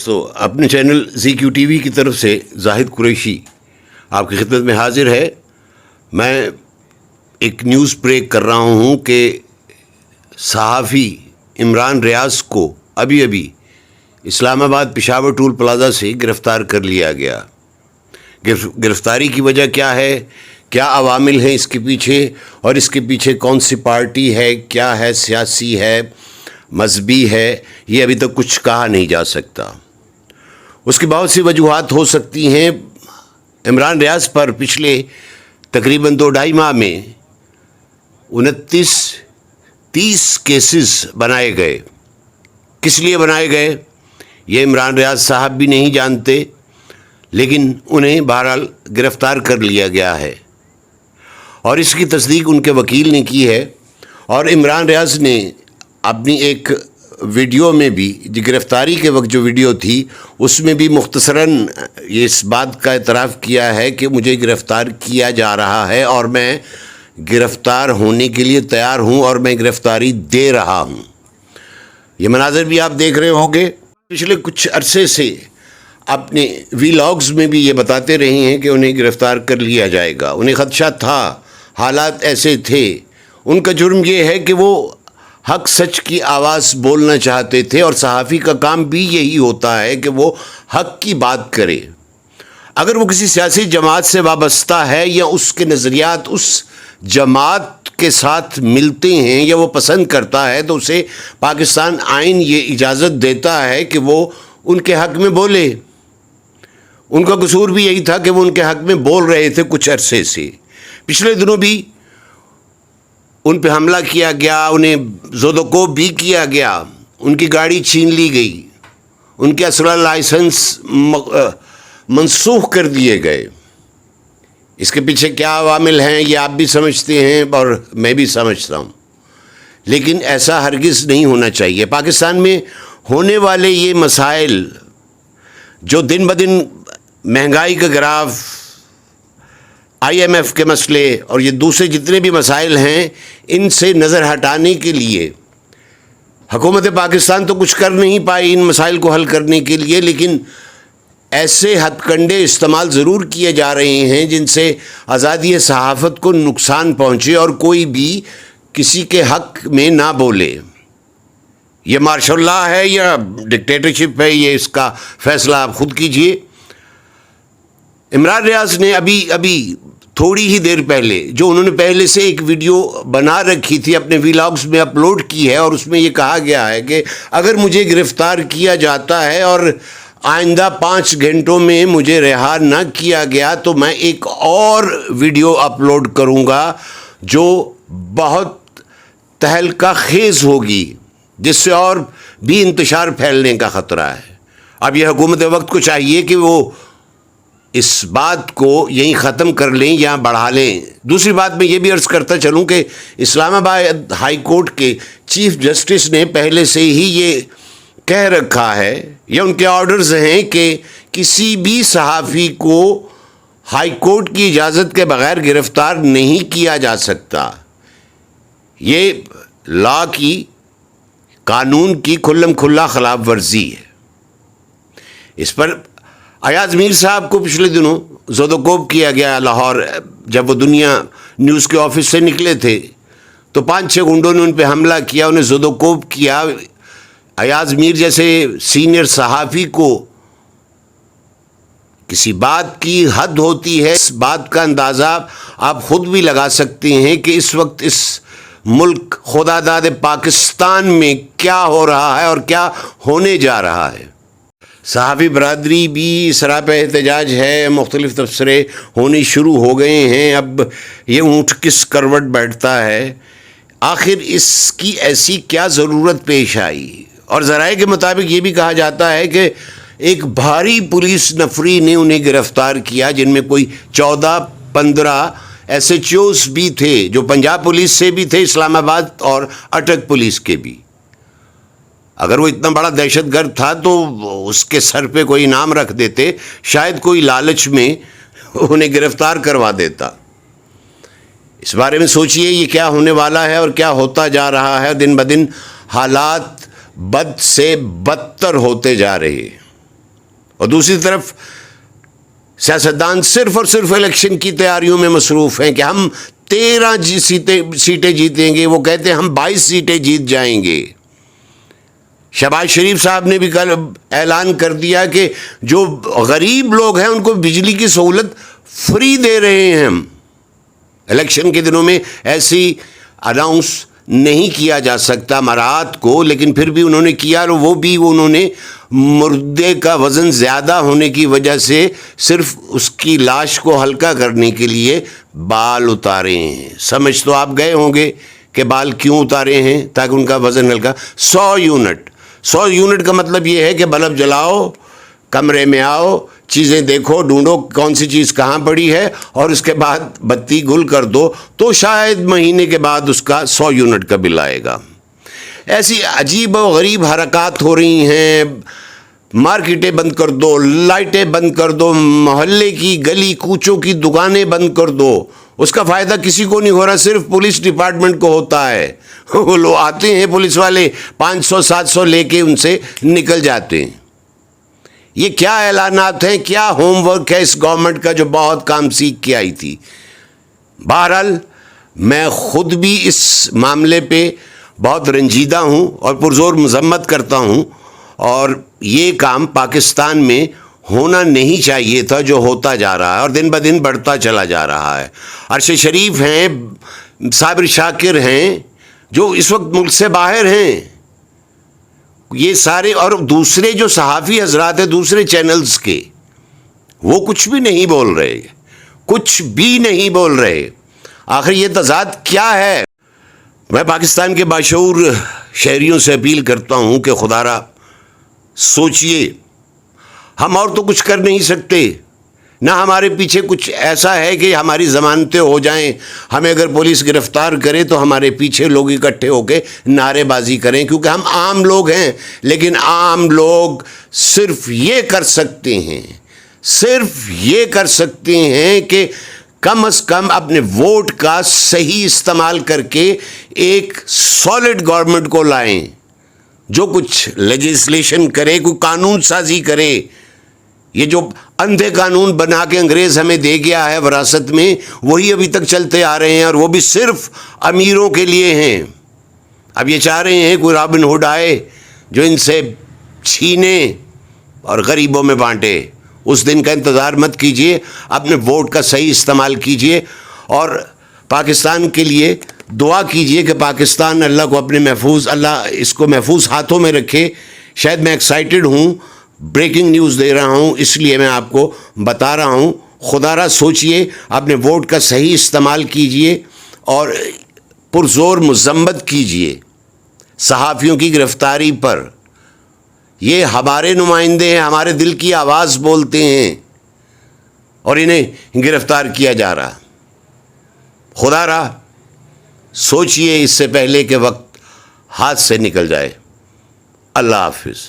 اپنے channel ZQ TV کی طرف سے زاہد قریشی آپ کی خدمت میں حاضر ہے۔ میں ایک نیوز بریک کر رہا ہوں کہ صحافی عمران ریاض کو ابھی اسلام آباد پشاور ٹول پلازا سے گرفتار کر لیا گیا۔ گرفتاری کی وجہ کیا ہے، کیا عوامل ہیں اس کے پیچھے، اور اس کے پیچھے کون سی پارٹی ہے، کیا ہے، سیاسی ہے، مذہبی ہے، یہ ابھی تک کچھ کہا نہیں جا سکتا۔ اس کی بہت سی وجوہات ہو سکتی ہیں۔ عمران ریاض پر پچھلے تقریباً 2-2.5 ماہ میں 29-30 کیسز بنائے گئے۔ کس لیے بنائے گئے یہ عمران ریاض صاحب بھی نہیں جانتے، لیکن انہیں بہرحال گرفتار کر لیا گیا ہے، اور اس کی تصدیق ان کے وکیل نے کی ہے۔ اور عمران ریاض نے اپنی ایک ویڈیو میں بھی، گرفتاری کے وقت جو ویڈیو تھی اس میں بھی مختصراً یہ اس بات کا اعتراف کیا ہے کہ مجھے گرفتار کیا جا رہا ہے اور میں گرفتار ہونے کے لیے تیار ہوں اور میں گرفتاری دے رہا ہوں۔ یہ مناظر بھی آپ دیکھ رہے ہوں گے۔ پچھلے کچھ عرصے سے اپنے ویلاگز میں بھی یہ بتاتے رہے ہیں کہ انہیں گرفتار کر لیا جائے گا۔ انہیں خدشہ تھا، حالات ایسے تھے۔ ان کا جرم یہ ہے کہ وہ حق سچ کی آواز بولنا چاہتے تھے، اور صحافی کا کام بھی یہی ہوتا ہے کہ وہ حق کی بات کرے۔ اگر وہ کسی سیاسی جماعت سے وابستہ ہے یا اس کے نظریات اس جماعت کے ساتھ ملتے ہیں یا وہ پسند کرتا ہے، تو اسے پاکستان آئین یہ اجازت دیتا ہے کہ وہ ان کے حق میں بولے۔ ان کا قصور بھی یہی تھا کہ وہ ان کے حق میں بول رہے تھے کچھ عرصے سے۔ پچھلے دنوں بھی ان پہ حملہ کیا گیا، انہیں زد و کوب بھی کیا گیا، ان کی گاڑی چھین لی گئی، ان کے اسلحہ لائسنس منسوخ کر دیے گئے۔ اس کے پیچھے کیا عوامل ہیں یہ آپ بھی سمجھتے ہیں اور میں بھی سمجھتا ہوں، لیکن ایسا ہرگز نہیں ہونا چاہیے۔ پاکستان میں ہونے والے یہ مسائل جو دن بدن مہنگائی کا گراف، IMF کے مسئلے اور یہ دوسرے جتنے بھی مسائل ہیں، ان سے نظر ہٹانے کے لیے حکومت پاکستان تو کچھ کر نہیں پائی ان مسائل کو حل کرنے کے لیے، لیکن ایسے ہتھ کنڈے استعمال ضرور کیے جا رہے ہیں جن سے آزادی صحافت کو نقصان پہنچے اور کوئی بھی کسی کے حق میں نہ بولے۔ یہ مارشل لا ہے یا ڈکٹیٹرشپ ہے، یہ اس کا فیصلہ آپ خود کیجئے۔ عمران ریاض نے ابھی تھوڑی ہی دیر پہلے، جو انہوں نے پہلے سے ایک ویڈیو بنا رکھی تھی، اپنے ویلاگز میں اپلوڈ کی ہے، اور اس میں یہ کہا گیا ہے کہ اگر مجھے گرفتار کیا جاتا ہے اور آئندہ 5 گھنٹوں میں مجھے رہا نہ کیا گیا تو میں ایک اور ویڈیو اپلوڈ کروں گا جو بہت تہلکہ خیز ہوگی، جس سے اور بھی انتشار پھیلنے کا خطرہ ہے۔ اب یہ حکومت وقت کو چاہیے کہ وہ اس بات کو یہیں ختم کر لیں یا بڑھا لیں۔ دوسری بات میں یہ بھی عرض کرتا چلوں کہ اسلام آباد ہائی کورٹ کے چیف جسٹس نے پہلے سے ہی یہ کہہ رکھا ہے، یا ان کے آرڈرز ہیں، کہ کسی بھی صحافی کو ہائی کورٹ کی اجازت کے بغیر گرفتار نہیں کیا جا سکتا۔ یہ لا کی، قانون کی کھلم کھلا خلاف ورزی ہے۔ اس پر ایاز میر صاحب کو پچھلے دنوں زد و کوب کیا گیا لاہور۔ جب وہ دنیا نیوز کے آفس سے نکلے تھے تو 5-6 گنڈوں نے ان پہ حملہ کیا، انہیں زد و کوب کیا۔ ایاز میر جیسے سینئر صحافی کو کسی بات کی حد ہوتی ہے۔ اس بات کا اندازہ آپ خود بھی لگا سکتے ہیں کہ اس وقت اس ملک خدا داد پاکستان میں کیا ہو رہا ہے اور کیا ہونے جا رہا ہے۔ صحافی برادری بھی سراپا احتجاج ہے، مختلف تبصرے ہونے شروع ہو گئے ہیں۔ اب یہ اونٹ کس کروٹ بیٹھتا ہے، آخر اس کی ایسی کیا ضرورت پیش آئی؟ اور ذرائع کے مطابق یہ بھی کہا جاتا ہے کہ ایک بھاری پولیس نفری نے انہیں گرفتار کیا، جن میں کوئی 14-15 SHOs بھی تھے، جو پنجاب پولیس سے بھی تھے، اسلام آباد اور اٹک پولیس کے بھی۔ اگر وہ اتنا بڑا دہشت گرد تھا تو اس کے سر پہ کوئی انعام رکھ دیتے، شاید کوئی لالچ میں انہیں گرفتار کروا دیتا۔ اس بارے میں سوچئے یہ کیا ہونے والا ہے اور کیا ہوتا جا رہا ہے۔ دن بدن حالات بد سے بدتر ہوتے جا رہے ہیں۔ اور دوسری طرف سیاستدان صرف اور صرف الیکشن کی تیاریوں میں مصروف ہیں کہ ہم 13 سیٹیں جیتیں گے. وہ کہتے ہیں ہم 22 سیٹیں جیت جائیں گے. شہباز شریف صاحب نے بھی کل اعلان کر دیا کہ جو غریب لوگ ہیں ان کو بجلی کی سہولت فری دے رہے ہیں ہم. الیکشن کے دنوں میں ایسی اناؤنس نہیں کیا جا سکتا مراعات کو، لیکن پھر بھی انہوں نے کیا، اور وہ بھی انہوں نے مردے کا وزن زیادہ ہونے کی وجہ سے صرف اس کی لاش کو ہلکا کرنے کے لیے بال اتارے ہیں. سمجھ تو آپ گئے ہوں گے کہ بال کیوں اتارے ہیں؟ تاکہ ان کا وزن ہلکا. 100 یونٹ کا مطلب یہ ہے کہ بلب جلاؤ، کمرے میں آؤ، چیزیں دیکھو، ڈھونڈو کون سی چیز کہاں پڑی ہے، اور اس کے بعد بتی گل کر دو تو شاید مہینے کے بعد اس کا 100 یونٹ کا بل آئے گا. ایسی عجیب و غریب حرکات ہو رہی ہیں. مارکیٹیں بند کر دو، لائٹیں بند کر دو، محلے کی گلی کوچوں کی دکانیں بند کر دو. اس کا فائدہ کسی کو نہیں ہو رہا، صرف پولیس ڈپارٹمنٹ کو ہوتا ہے. وہ لوگ آتے ہیں پولیس والے 500-700 لے کے ان سے نکل جاتے ہیں. یہ کیا اعلانات ہیں، کیا ہوم ورک ہے اس گورنمنٹ کا جو بہت کام سیکھ کے آئی تھی. بہرحال میں خود بھی اس معاملے پہ بہت رنجیدہ ہوں اور پرزور مذمت کرتا ہوں، اور یہ کام پاکستان میں ہونا نہیں چاہیے تھا جو ہوتا جا رہا ہے اور دن بدن بڑھتا چلا جا رہا ہے. عرش شریف ہیں، صابر شاکر ہیں جو اس وقت ملک سے باہر ہیں، یہ سارے، اور دوسرے جو صحافی حضرات ہیں دوسرے چینلز کے، وہ کچھ بھی نہیں بول رہے، کچھ بھی نہیں بول رہے. آخر یہ تضاد کیا ہے؟ میں پاکستان کے باشعور شہریوں سے اپیل کرتا ہوں کہ خدا را سوچئے. ہم اور تو کچھ کر نہیں سکتے، نہ ہمارے پیچھے کچھ ایسا ہے کہ ہماری ضمانتیں ہو جائیں. ہمیں اگر پولیس گرفتار کرے تو ہمارے پیچھے لوگ اکٹھے ہو کے نعرے بازی کریں، کیونکہ ہم عام لوگ ہیں. لیکن عام لوگ صرف یہ کر سکتے ہیں، صرف یہ کر سکتے ہیں کہ کم از کم اپنے ووٹ کا صحیح استعمال کر کے ایک سالڈ گورنمنٹ کو لائیں، جو کچھ لیجسلیشن کرے، کوئی قانون سازی کرے. یہ جو اندھے قانون بنا کے انگریز ہمیں دے گیا ہے وراثت میں، وہی ابھی تک چلتے آ رہے ہیں، اور وہ بھی صرف امیروں کے لیے ہیں. اب یہ چاہ رہے ہیں کوئی رابن ہوڈ آئے جو ان سے چھینے اور غریبوں میں بانٹے. اس دن کا انتظار مت کیجیے، اپنے ووٹ کا صحیح استعمال کیجیے، اور پاکستان کے لیے دعا کیجیے کہ پاکستان اللہ کو اپنے محفوظ، اللہ اس کو محفوظ ہاتھوں میں رکھے. شاید میں ایکسائٹڈ ہوں، بریکنگ نیوز دے رہا ہوں، اس لیے میں آپ کو بتا رہا ہوں. خدا را سوچئے، اپنے ووٹ کا صحیح استعمال کیجئے، اور پرزور مذمت کیجئے صحافیوں کی گرفتاری پر. یہ ہمارے نمائندے ہیں، ہمارے دل کی آواز بولتے ہیں، اور انہیں گرفتار کیا جا رہا. خدا را سوچئے اس سے پہلے کہ وقت ہاتھ سے نکل جائے. اللہ حافظ.